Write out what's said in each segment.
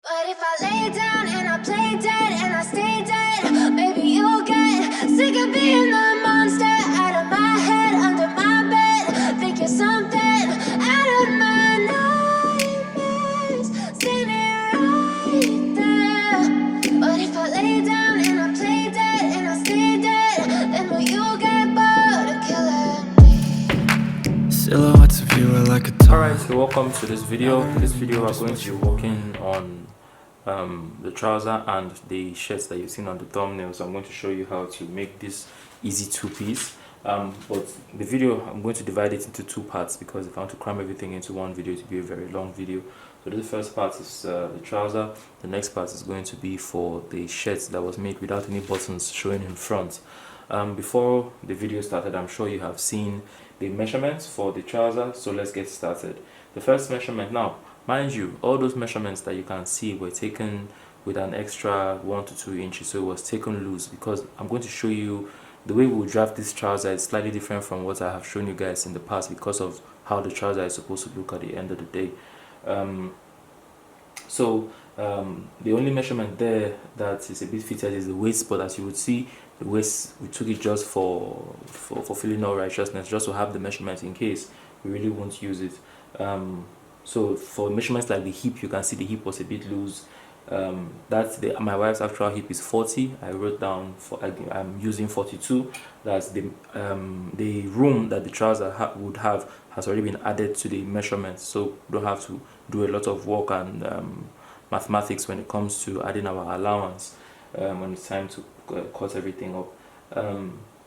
But if I lay down and I play dead and I stay dead, maybe you'll get sick of being the monster out of my head, under my bed. Think you're something out of my nightmares, standing right there. But if I lay down and I play dead and I stay dead, then will you get bored of killing me? Silhouettes of you are like a Alright, so welcome to this video. In this video we're going to be working on the trouser and the shirts that you've seen on the thumbnail. So I'm going to show you how to make this easy two-piece. But the video, I'm going to divide it into two parts because if I want to cram everything into one video, it will be a very long video. So the first part is the trouser. The next part is going to be for the shirts that was made without any buttons showing in front. Before the video started, I'm sure you have seen the measurements for the trouser, so let's get started. The first measurement, now mind you, all those measurements that you can see were taken with an extra 1 to 2 inches, so it was taken loose because I'm going to show you the way we'll draft this trouser is slightly different from what I have shown you guys in the past because of how the trouser is supposed to look at the end of the day. The only measurement there that is a bit fitted is the waist, but as you would see, the waist, we took it just for fulfilling all righteousness, just to have the measurement in case we really won't use it. So for measurements like the hip, you can see the hip was a bit loose. My wife's actual hip is 40. I wrote down I'm using 42. That's the room that the trouser would have has already been added to the measurements, so we don't have to do a lot of work and mathematics when it comes to adding our allowance when it's time to cut everything up.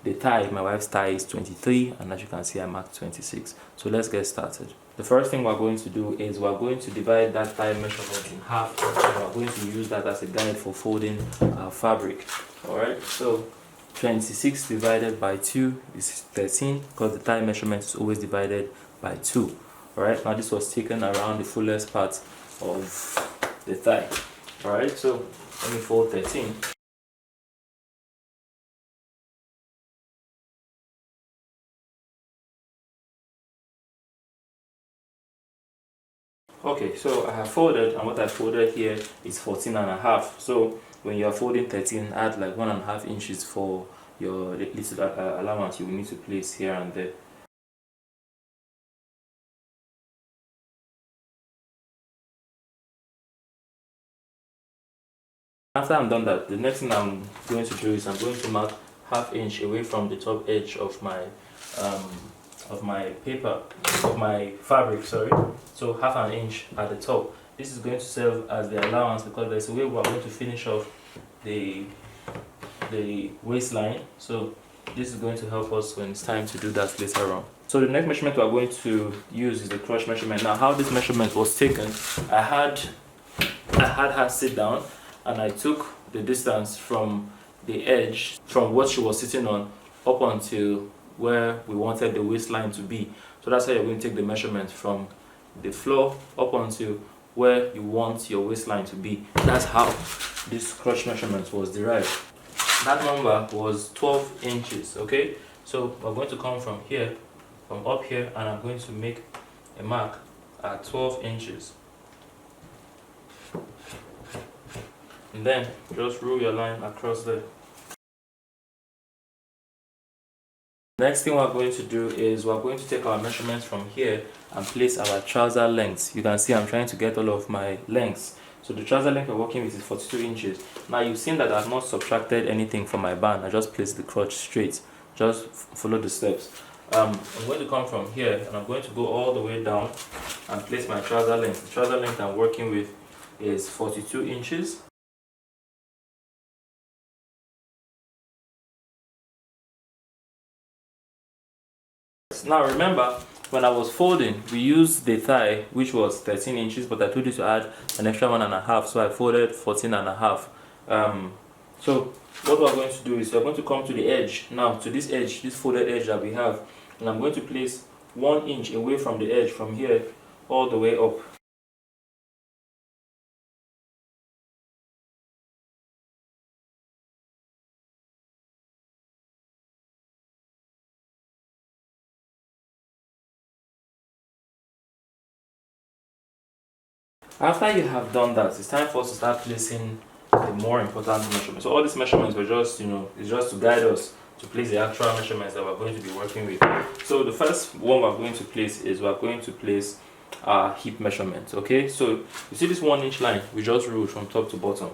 The thigh, my wife's thigh is 23, and as you can see I marked 26. So let's get started. The first thing we're going to do is we're going to divide that thigh measurement in half, and we're going to use that as a guide for folding our fabric. Alright, so 26 divided by 2 is 13 because the thigh measurement is always divided by 2. Alright, now this was taken around the fullest part of the thigh. Alright, so let me fold 13. Okay, so I have folded, and what I folded here is 14 and a half. So when you are folding 13, add like 1.5 inches for your little allowance you will need to place here and there. After I'm done that, the next thing I'm going to do is I'm going to mark 1/2 inch away from the top edge of my fabric, sorry. So 1/2 inch at the top. This is going to serve as the allowance because there's a way we're going to finish off the waistline. So this is going to help us when it's time to do that later on. So the next measurement we're going to use is the crotch measurement. Now how this measurement was taken, I had her sit down and I took the distance from the edge, from what she was sitting on, up until where we wanted the waistline to be. So that's how you're going to take the measurement from the floor up until where you want your waistline to be. That's how this crotch measurement was derived. That number was 12 inches, okay? So we're going to come from here, from up here, and I'm going to make a mark at 12 inches. And then just rule your line across there. Next thing we're going to do is we're going to take our measurements from here and place our trouser lengths. You can see I'm trying to get all of my lengths. So the trouser length we're working with is 42 inches. Now you've seen that I've not subtracted anything from my band. I just placed the crotch straight. Just follow the steps. I'm going to come from here and I'm going to go all the way down and place my trouser length. The trouser length I'm working with is 42 inches. Now remember, when I was folding, we used the thigh, which was 13 inches, but I told you to add an extra 1.5, so I folded 14.5. So what we're going to do is we're going to come to the edge. Now to this edge, this folded edge that we have, and I'm going to place 1 inch away from the edge from here all the way up. After you have done that, it's time for us to start placing the more important measurements. So all these measurements were just, it's just to guide us to place the actual measurements that we're going to be working with. So the first one we're going to place is we're going to place our hip measurement. Okay, so you see this 1 inch line we just ruled from top to bottom.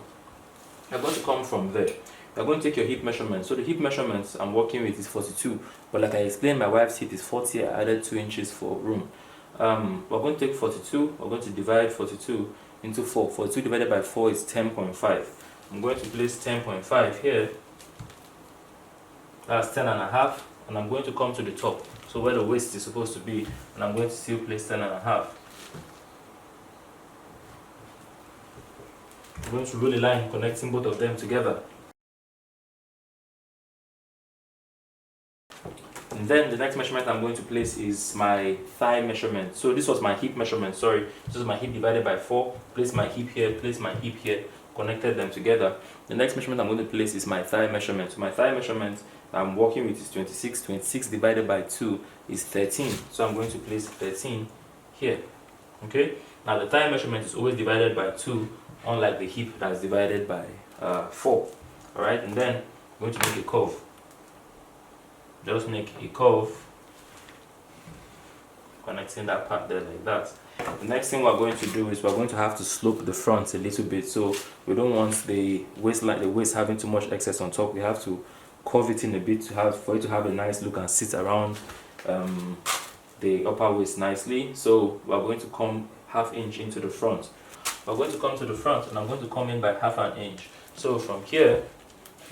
You're going to come from there. You're going to take your hip measurement. So the hip measurements I'm working with is 42, but like I explained, my wife's hip is 40. I added 2 inches for room. We're going to take 42. We're going to divide 42 into 4. 42 divided by 4 is 10.5. I'm going to place 10.5 here. That's 10 and a half, and I'm going to come to the top, so where the waist is supposed to be, and I'm going to still place 10 and a half. I'm going to rule a line connecting both of them together. And then the next measurement I'm going to place is my thigh measurement. So this was my hip measurement, sorry. This was my hip divided by 4. Place my hip here, place my hip here, connected them together. The next measurement I'm going to place is my thigh measurement. So my thigh measurement I'm working with is 26. 26 divided by 2 is 13. So I'm going to place 13 here. Okay? Now the thigh measurement is always divided by 2, unlike the hip that's divided by 4. Alright? And then I'm going to make a curve. Just make a curve connecting that part there like that. The next thing we're going to do is we're going to have to slope the front a little bit, so we don't want the waistline, the waist having too much excess on top. We have to curve it in a bit for it to have a nice look and sit around the upper waist nicely. So we're going to come ½ inch into the front. We're going to come to the front, and I'm going to come in by ½ inch. So from here,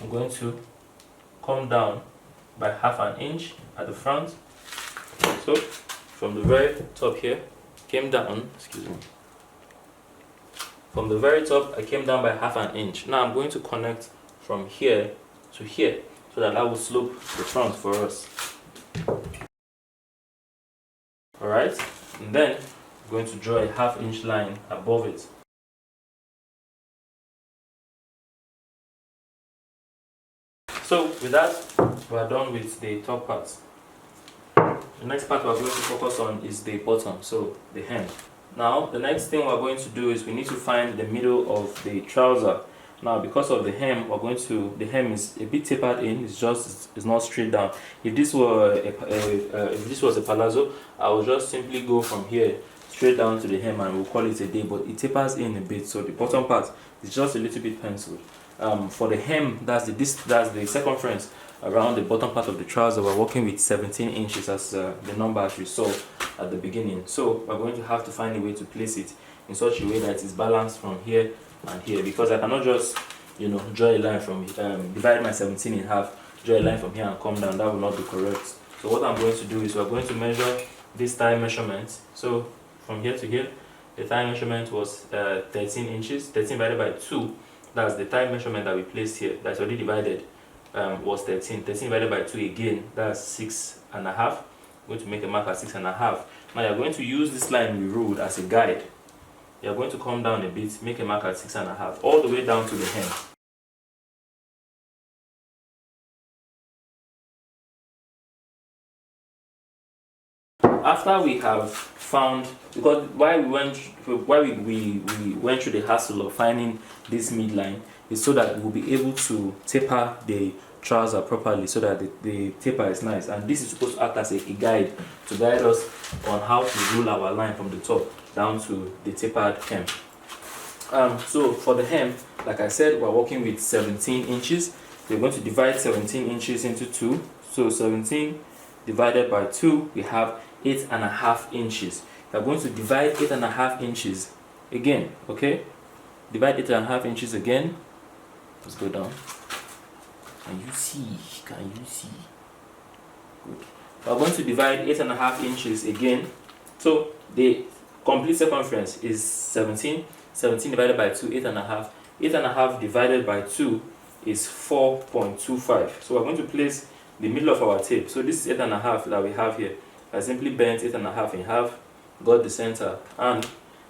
I'm going to come down by ½ inch at the front. So from the very top here, came down, excuse me. From the very top, I came down by ½ inch. Now I'm going to connect from here to here, so that will slope the front for us. Alright, and then I'm going to draw a ½ inch line above it. So with that, we are done with the top part. The next part we're going to focus on is the bottom, so the hem. Now the next thing we're going to do is we need to find the middle of the trouser. Now because of the hem, the hem is a bit tapered in. It's not straight down. If this were if this was a palazzo, I would just simply go from here straight down to the hem and we'll call it a day. But it tapers in a bit, so the bottom part is just a little bit penciled. For the hem, that's the circumference around the bottom part of the trouser. We're working with 17 inches as the number as we saw at the beginning. So we're going to have to find a way to place it in such a way that it's balanced from here and here, because I cannot just draw a line from divide my 17 in half, draw a line from here and come down. That will not be correct. So what I'm going to do is we're going to measure this thigh measurement. So from here to here, the thigh measurement was 13 inches. 13 divided by 2, that's the thigh measurement that we placed here, that's already divided, was 13. 13 divided by 2 again, that's 6.5. I'm going to make a mark at 6.5. Now you're going to use this line we ruled as a guide. You're going to come down a bit, make a mark at 6.5, all the way down to the hem. After we have found, because why we went through the hassle of finding this midline is so that we'll be able to taper the trouser properly, so that the taper is nice, and this is supposed to act as a guide to guide us on how to rule our line from the top down to the tapered hem. So for the hem, like I said, we're working with 17 inches. We're going to divide 17 inches into 2. So 17 divided by 2, we have 8.5 inches. We're going to divide 8.5 inches again. Okay, divide 8.5 inches again. Let's go down. Can you see? Good. We're going to divide 8.5 inches again. So the complete circumference is 17. 17 divided by 2, 8.5. 8.5 divided by 2 is 4.25. So we're going to place the middle of our tape. So this is 8.5 that we have here. I simply bent 8.5 in half, got the center, and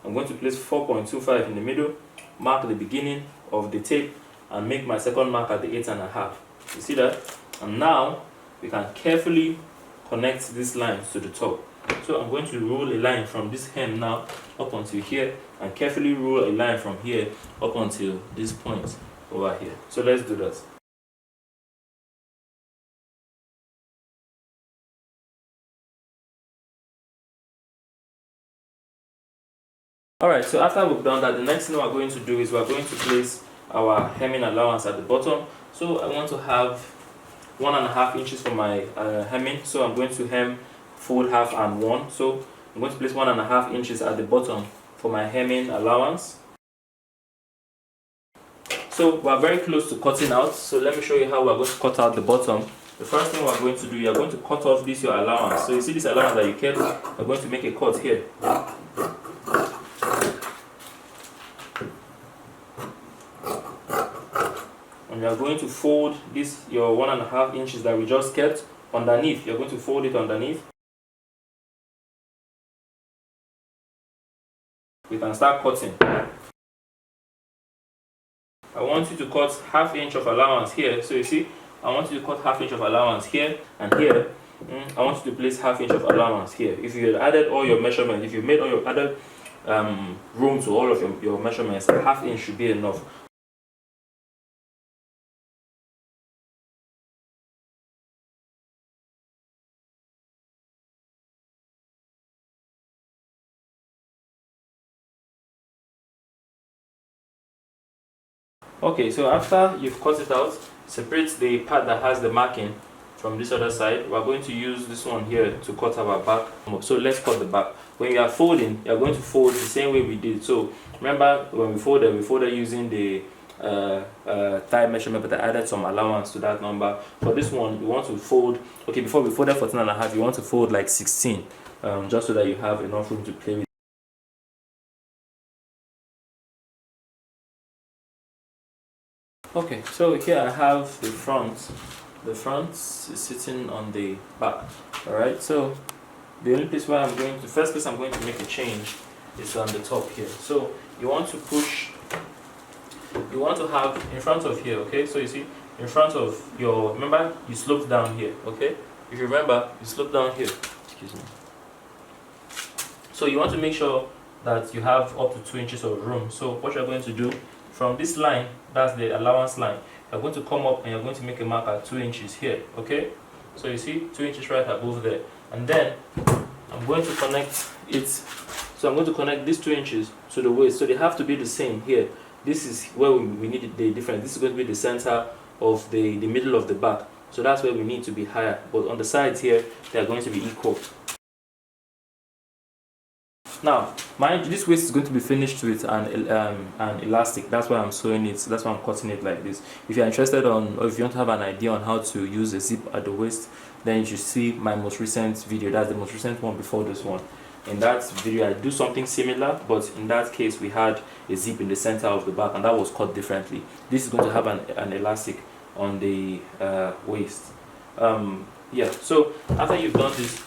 I'm going to place 4.25 in the middle, mark the beginning of the tape, and make my second mark at the 8.5. You see that? And now we can carefully connect these lines to the top. So I'm going to roll a line from this hem now up until here, and carefully roll a line from here up until this point over here. So let's do that. Alright, so after we've done that, the next thing we're going to do is we're going to place our hemming allowance at the bottom. So I want to have 1.5 inches for my hemming. So I'm going to hem, fold half and 1. So I'm going to place 1.5 inches at the bottom for my hemming allowance. So we're very close to cutting out. So let me show you how we're going to cut out the bottom. The first thing we're going to do, you're going to cut off this your allowance. So you see this allowance that you kept, we're going to make a cut here. And you are going to fold this your 1.5 inches that we just kept underneath. You're going to fold it underneath. We can start cutting. I want you to cut 1/2 inch of allowance here. So you see, I want you to cut 1/2 inch of allowance here and here. I want you to place 1/2 inch of allowance here. If you had added all your measurements, if you made all your added room to all of your measurements, 1/2 inch should be enough. Okay, so after you've cut it out, separate the part that has the marking from this other side. We're going to use this one here to cut our back. So let's cut the back. When you are folding, you're going to fold the same way we did. So remember when we folded using the thigh measurement, but I added some allowance to that number. For this one, you want to fold, okay, before we folded 14.5, you want to fold like 16, just so that you have enough room to play with. Okay, so here I have the front. The front is sitting on the back. Alright, so the only place where I'm going to, first place I'm going to make a change is on the top here. So you want to push, you want to have in front of here, okay? So you see, in front of your, remember you sloped down here, okay? If you remember, you sloped down here, excuse me. So you want to make sure that you have up to 2 inches of room. So what you're going to do, from this line, that's the allowance line, you're going to come up and you're going to make a mark at 2 inches here, okay? So you see 2 inches right above there, and then I'm going to connect it. So I'm going to connect these 2 inches to the waist, so they have to be the same here. This is where we need the difference. This is going to be the center of the middle of the back, so that's where we need to be higher, but on the sides here they are going to be equal. Now, mind you, this waist is going to be finished with an elastic. That's why I'm sewing it. That's why I'm cutting it like this. If you're interested on, or if you want to have an idea on how to use a zip at the waist, then you should see my most recent video. That's the most recent one before this one. In that video, I do something similar, but in that case, we had a zip in the center of the back, and that was cut differently. This is going to have an elastic on the waist. Yeah. So after you've done this,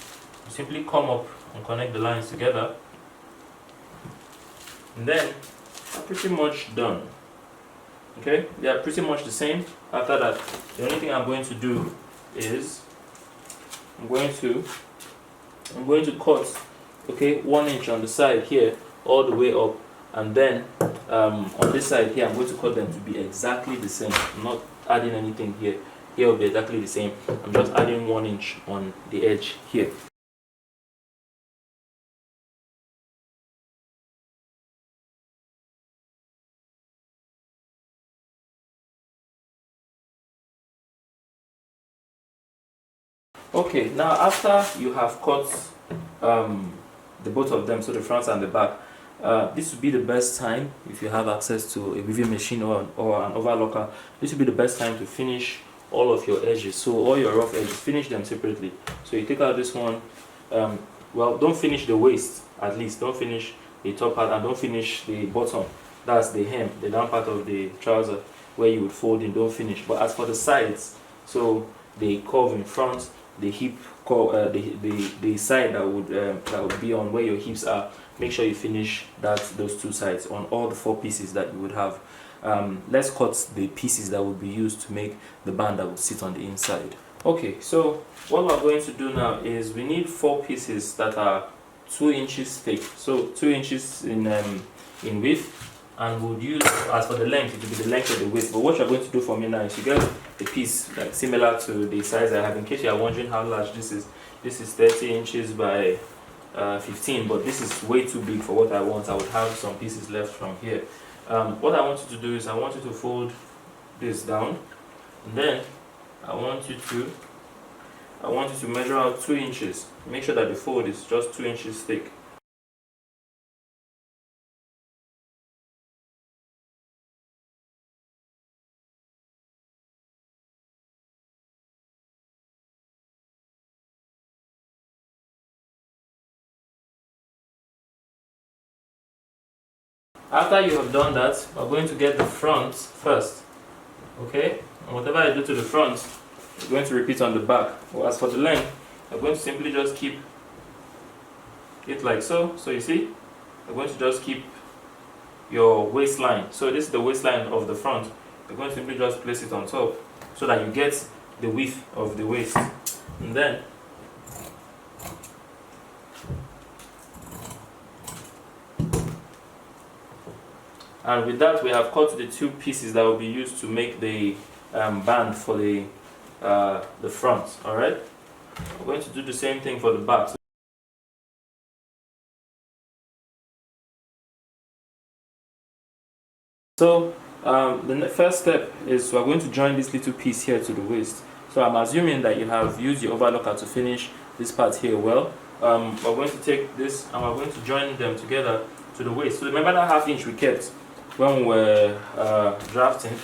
you simply come up and connect the lines together. And then I'm pretty much done. Okay, they are pretty much the same. After that, the only thing I'm going to do is I'm going to cut, okay, 1 inch on the side here all the way up, and then on this side here I'm going to cut them to be exactly the same. I'm not adding anything here. Here will be exactly the same. I'm just adding 1 inch on the edge here. Okay, now after you have cut the both of them, so the front and the back, this would be the best time, if you have access to a weaving machine or an overlocker, this would be the best time to finish all of your edges. So all your rough edges, finish them separately. So you take out this one, well, don't finish the waist, at least don't finish the top part, and don't finish the bottom. That's the hem, the down part of the trouser where you would fold in, don't finish. But as for the sides, so the curve in front, the hip curve, the side that would be on where your hips are, make sure you finish those two sides on all the 4 pieces that you would have. Let's cut the pieces that would be used to make the band that would sit on the inside. Okay, so what we're going to do now is we need 4 pieces that are 2 inches thick, so 2 inches in width, and we'll use, as for the length, it will be the length of the waist. But what you're going to do for me now is you get a piece like similar to the size I have, in case you are wondering how large this is. This is 30 inches by 15, but this is way too big for what I want. I would have some pieces left from here. What I want you to do is I want you to fold this down, and then I want you to measure out 2 inches. Make sure that the fold is just 2 inches thick. After you have done that, we're going to get the front first. Okay? And whatever I do to the front, we're going to repeat on the back. Well, as for the length, I'm going to simply just keep it like so. So you see, I'm going to just keep your waistline. So this is the waistline of the front. You're going to simply just place it on top so that you get the width of the waist. And then with that, we have cut the 2 pieces that will be used to make the band for the front. All right. We're going to do the same thing for the back. So the first step is we're going to join this little piece here to the waist. So I'm assuming that you have used your overlocker to finish this part here well. We're going to take this and we're going to join them together to the waist. So remember that ½ inch we kept when we were drafting.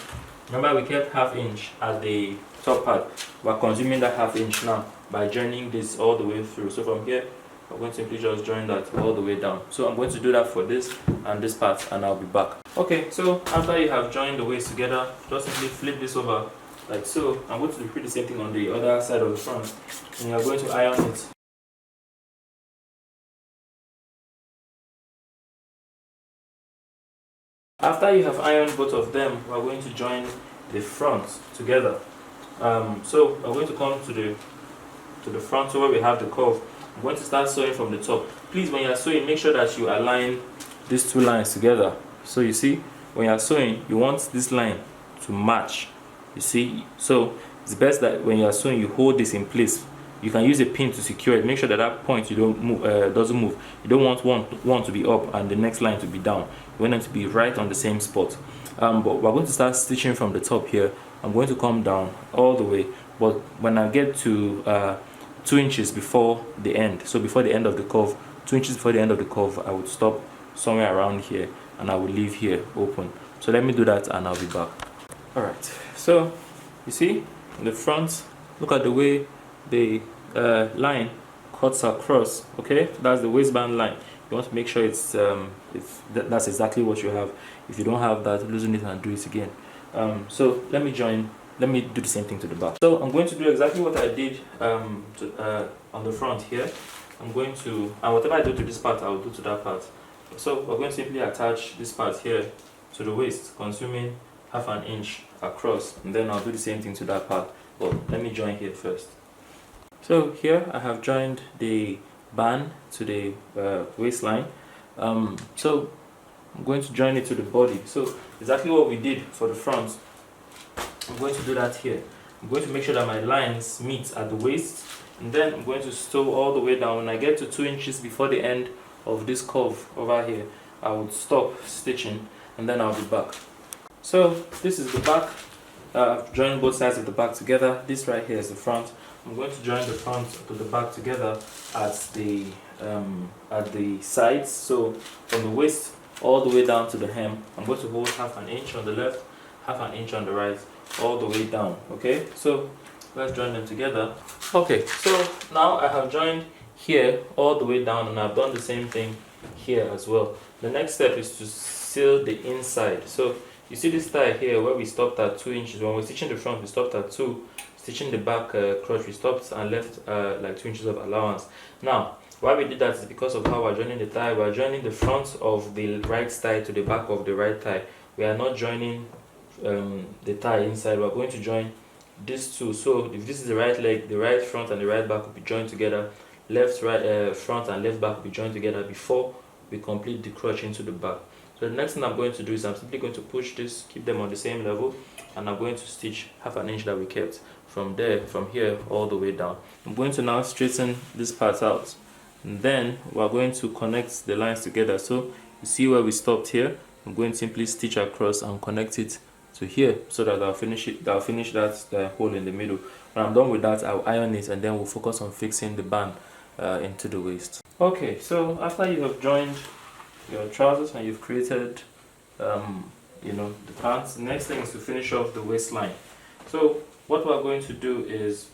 Remember we kept ½ inch at the top part. We're consuming that ½ inch now by joining this all the way through. So from here, we're going to simply just join that all the way down. So I'm going to do that for this and this part, and I'll be back. Okay, so after you have joined the waist together, just simply flip this over like so. I'm going to repeat the same thing on the other side of the front, and you're going to iron it. After you have ironed both of them, we're going to join the front together. So we're going to come to the front, so where we have the curve. I'm going to start sewing from the top. Please, when you're sewing, make sure that you align these 2 lines together. So you see, when you're sewing, you want this line to match. You see, so it's best that when you're sewing, you hold this in place. You can use a pin to secure it. Make sure that that point you don't move, doesn't move. You don't want one to be up and the next line to be down. You want them to be right on the same spot. But we're going to start stitching from the top here. I'm going to come down all the way, but when I get to 2 inches before the end, so before the end of the curve, 2 inches before the end of the curve, I would stop somewhere around here and I will leave here open. So let me do that and I'll be back. Alright, so you see in the front, look at the way the line cuts across. Okay, that's the waistband line. You want to make sure that's exactly what you have. If you don't have that, loosen it and do it again. So let me do the same thing to the back. So I'm going to do exactly what I did on the front here. I'm going to, and whatever I do to this part, I will do to that part. So we're going to simply attach this part here to the waist, consuming ½ inch across, and then I'll do the same thing to that part. But let me join here first. So here I have joined the band to the waistline. So I'm going to join it to the body. So exactly what we did for the front, I'm going to do that here. I'm going to make sure that my lines meet at the waist, and then I'm going to sew all the way down. When I get to 2 inches before the end of this curve over here, I would stop stitching and then I'll be back. So this is the back. I've joined both sides of the back together. This right here is the front. I'm going to join the front to the back together at the sides. So from the waist all the way down to the hem, I'm going to hold ½ inch on the left, ½ inch on the right, all the way down. Okay, so let's join them together. Okay, so now I have joined here all the way down, and I've done the same thing here as well. The next step is to seal the inside. So you see this tie here where we stopped at 2 inches. When we're stitching the front, we stopped at 2. Stitching the back crotch, we stopped and left like 2 inches of allowance. Now, why we did that is because of how we're joining the tie. We're joining the front of the right thigh to the back of the right thigh. We are not joining the tie inside. We're going to join these two. So if this is the right leg, the right front and the right back will be joined together. Left right front and left back will be joined together before we complete the crotch into the back. So the next thing I'm going to do is I'm simply going to push this, keep them on the same level, and I'm going to stitch 1/2 inch that we kept from here all the way down. I'm going to now straighten this part out, and then we're going to connect the lines together. So you see where we stopped here, I'm going to simply stitch across and connect it to here so that I'll finish that hole in the middle. When I'm done with that, I'll iron it, and then we'll focus on fixing the band into the waist. Okay, so after you have joined your trousers and you've created the pants, the next thing is to finish off the waistline. So what we're going to do is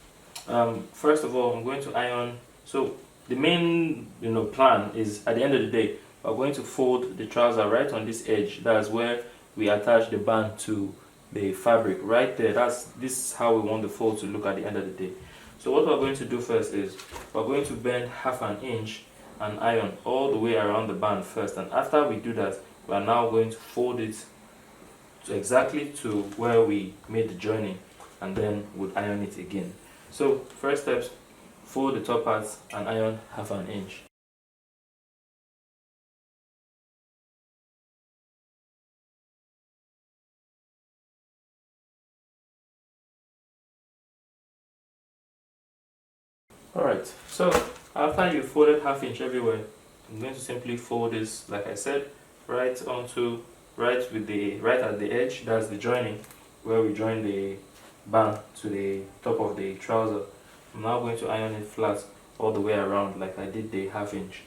first of all, I'm going to iron. So the main plan is, at the end of the day, we're going to fold the trouser right on this edge. That's where we attach the band to the fabric right there. This is how we want the fold to look at the end of the day. So what we're going to do first is we're going to bend 1/2 inch and iron all the way around the band first, and after we do that, we are now going to fold it exactly to where we made the joining, and then we'll iron it again. So first steps, fold the top part and iron 1/2 inch. Alright, so after you folded 1/2 inch everywhere, I'm going to simply fold this, like I said, right at the edge. That's the joining where we join the band to the top of the trouser. I'm now going to iron it flat all the way around like I did the 1/2 inch.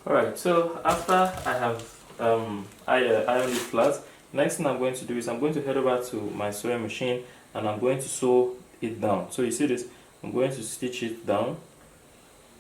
Alright, so after I have ironed it flat, next thing I'm going to do is I'm going to head over to my sewing machine and I'm going to sew it down. So you see this, I'm going to stitch it down,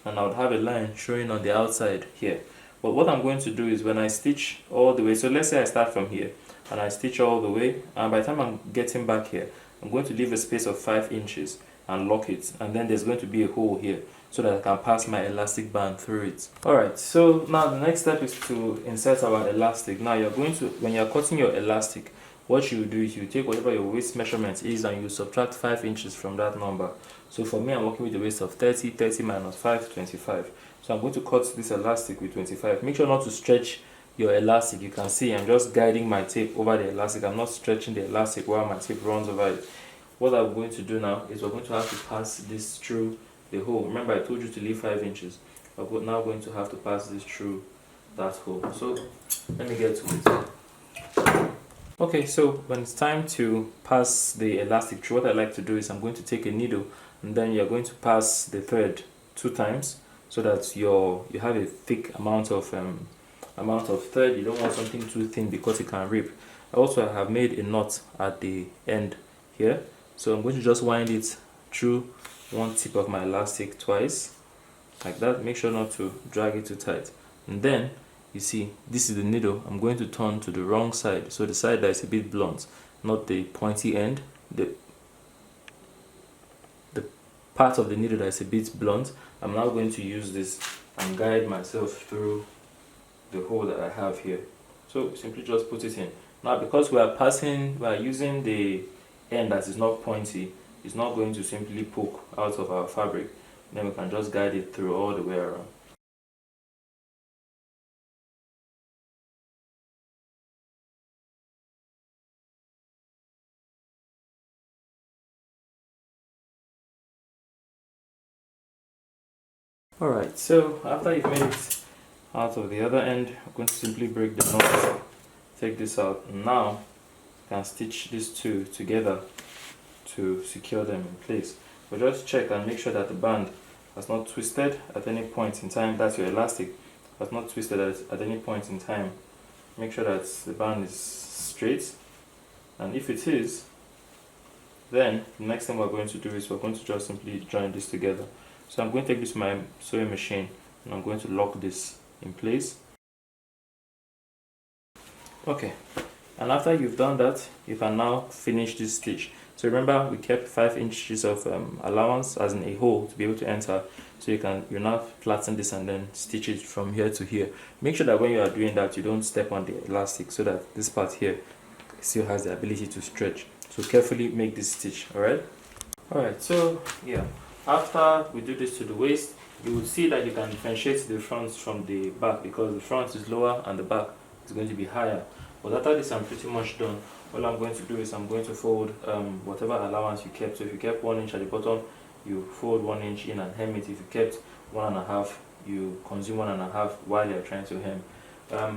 and I would have a line showing on the outside here. But what I'm going to do is when I stitch all the way, so let's say I start from here and I stitch all the way, and by the time I'm getting back here, I'm going to leave a space of 5 inches and lock it, and then there's going to be a hole here so that I can pass my elastic band through it. Alright, so now the next step is to insert our elastic. Now you're going to, when you're cutting your elastic, what you do is you take whatever your waist measurement is and you subtract 5 inches from that number. So for me, I'm working with a waist of 30, 30 minus 5, 25. So I'm going to cut this elastic with 25. Make sure not to stretch your elastic. You can see I'm just guiding my tape over the elastic. I'm not stretching the elastic while my tape runs over it. What I'm going to do now is we're going to have to pass this through the hole. Remember, I told you to leave 5 inches. We're now going to have to pass this through that hole. So let me get to it. Okay, so when it's time to pass the elastic through, what I like to do is I'm going to take a needle, and then you're going to pass the thread 2 times so that you have a thick amount of thread. You don't want something too thin because it can rip. I also have made a knot at the end here, so I'm going to just wind it through one tip of my elastic twice like that. Make sure not to drag it too tight, and then you see this is the needle. I'm going to turn to the wrong side, so the side that is a bit blunt, not the pointy end, the part of the needle that is a bit blunt. I'm now going to use this and guide myself through the hole that I have here. So simply just put it in. Now because we are using the end that is not pointy, it's not going to simply poke out of our fabric. Then we can just guide it through all the way around. Alright, so after you've made it out of the other end, I'm going to simply break the knot, take this out, and now you can stitch these two together to secure them in place. But just check and make sure that the band has not twisted at any point in time. That's your elastic, has not twisted at any point in time. Make sure that the band is straight, and if it is, then the next thing we're going to do is we're going to just simply join this together. So I'm going to take this to my sewing machine and I'm going to lock this in place. Okay, and after you've done that, you can now finish this stitch. So remember, we kept 5 inches of allowance, as in a hole, to be able to enter. So you now flatten this and then stitch it from here to here. Make sure that when you are doing that, you don't step on the elastic, so that this part here still has the ability to stretch. So carefully make this stitch. Alright, so yeah, after we do this to the waist, you will see that you can differentiate the front from the back, because the front is lower and the back is going to be higher. But after this, I'm pretty much done. All I'm going to do is I'm going to fold whatever allowance you kept. So if you kept 1 inch at the bottom, you fold 1 inch in and hem it. If you kept 1.5, you consume 1.5 while you're trying to hem.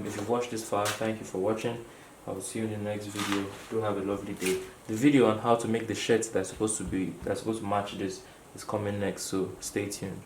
If you've watched this far, thank you for watching. I will see you in the next video. Do have a lovely day. The video on how to make the shirts that's supposed to match this is coming next, so stay tuned.